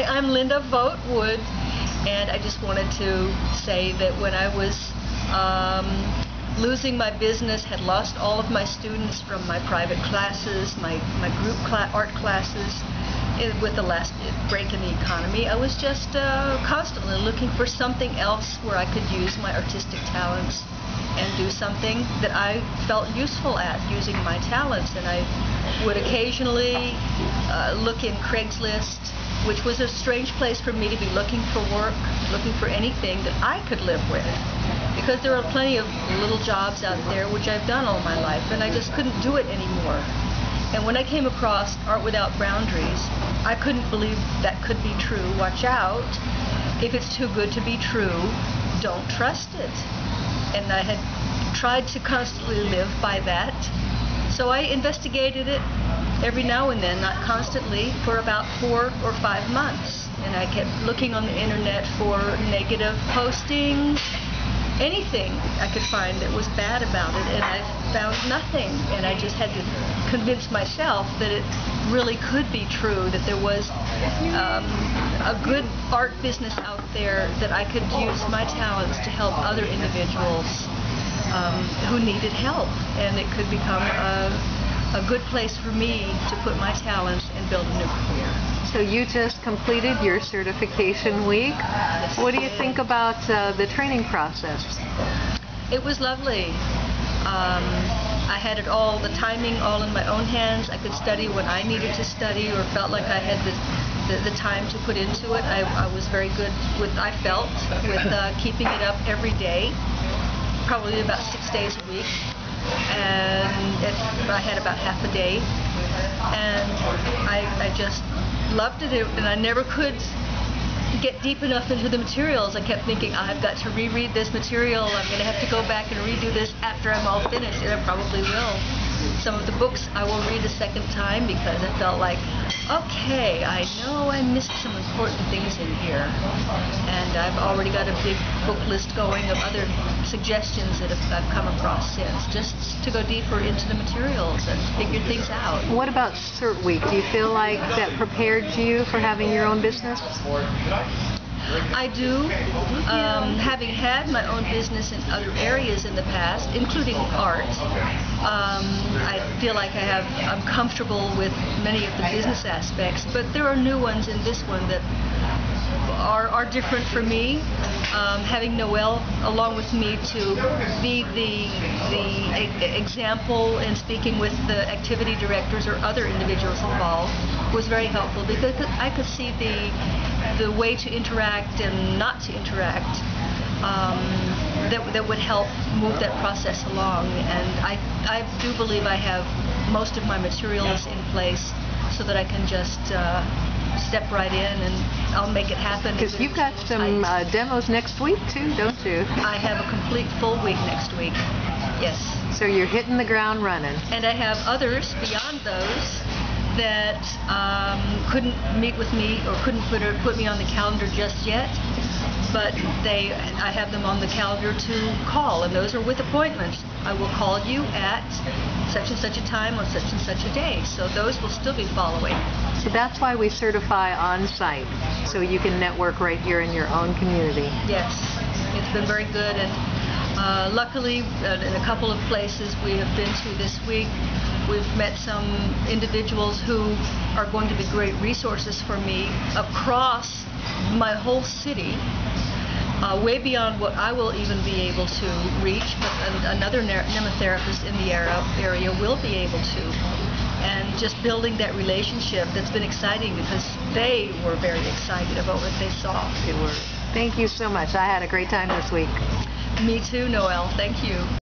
Hi, I'm Linda Voogt-Wood, and I just wanted to say that when I was losing my business, had lost all of my students from my private classes, my group art classes, with the last break in the economy, I was just constantly looking for something else where I could use my artistic talents and do something that I felt useful at using my talents. And I would occasionally look in Craigslist, which was a strange place for me to be looking for work, looking for anything that I could live with, because there are plenty of little jobs out there which I've done all my life, and I just couldn't do it anymore. And when I came across Art Without Boundaries, I couldn't believe that could be true. Watch out. If it's too good to be true, don't trust it. And I had tried to constantly live by that. So I investigated it every now and then, not constantly, for about 4 or 5 months. And I kept looking on the internet for negative postings, anything I could find that was bad about it, and I found nothing. And I just had to convince myself that it really could be true, that there was a good art business out there, that I could use my talents to help other individuals who needed help, and it could become a good place for me to put my talents and build a new career. So you just completed your certification week. What do you think about the training process? It was lovely. I had it all, the timing all in my own hands. I could study when I needed to study or felt like I had the time to put into it. I was very good with, I felt, with keeping it up every day, probably about 6 days a week. And I had about half a day, and I just loved it, and I never could get deep enough into the materials. I kept thinking, I've got to reread this material, I'm going to have to go back and redo this after I'm all finished, and I probably will. Some of the books I will read a second time, because I felt like, okay, I know I missed some important things in here, and I've already got a big book list going of other suggestions that I've come across since, just to go deeper into the materials and figure things out. What about Cert Week? Do you feel like that prepared you for having your own business? I do. Having had my own business in other areas in the past, including art, I feel like I'm comfortable with many of the business aspects, but there are new ones in this one that are different for me. Having Noelle along with me to be the example in speaking with the activity directors or other individuals involved was very helpful, because I could see the way to interact and not to interact that would help move that process along. And I do believe I have most of my materials in place so that I can just step right in and I'll make it happen. Because you've got some demos next week too, don't you? I have a complete full week next week, yes. So you're hitting the ground running. And I have others beyond those that couldn't meet with me or couldn't put me on the calendar just yet, but I have them on the calendar to call, and those are with appointments. I will call you at such and such a time on such and such a day, so those will still be following. So that's why we certify on-site, so you can network right here in your own community. Yes, it's been very good, and luckily in a couple of places we have been to this week, we've met some individuals who are going to be great resources for me across my whole city, way beyond what I will even be able to reach, but another MnemeTherapist in the area will be able to. And just building that relationship, that's been exciting, because they were very excited about what they saw. Good work. Thank you so much. I had a great time this week. Me too, Noelle. Thank you.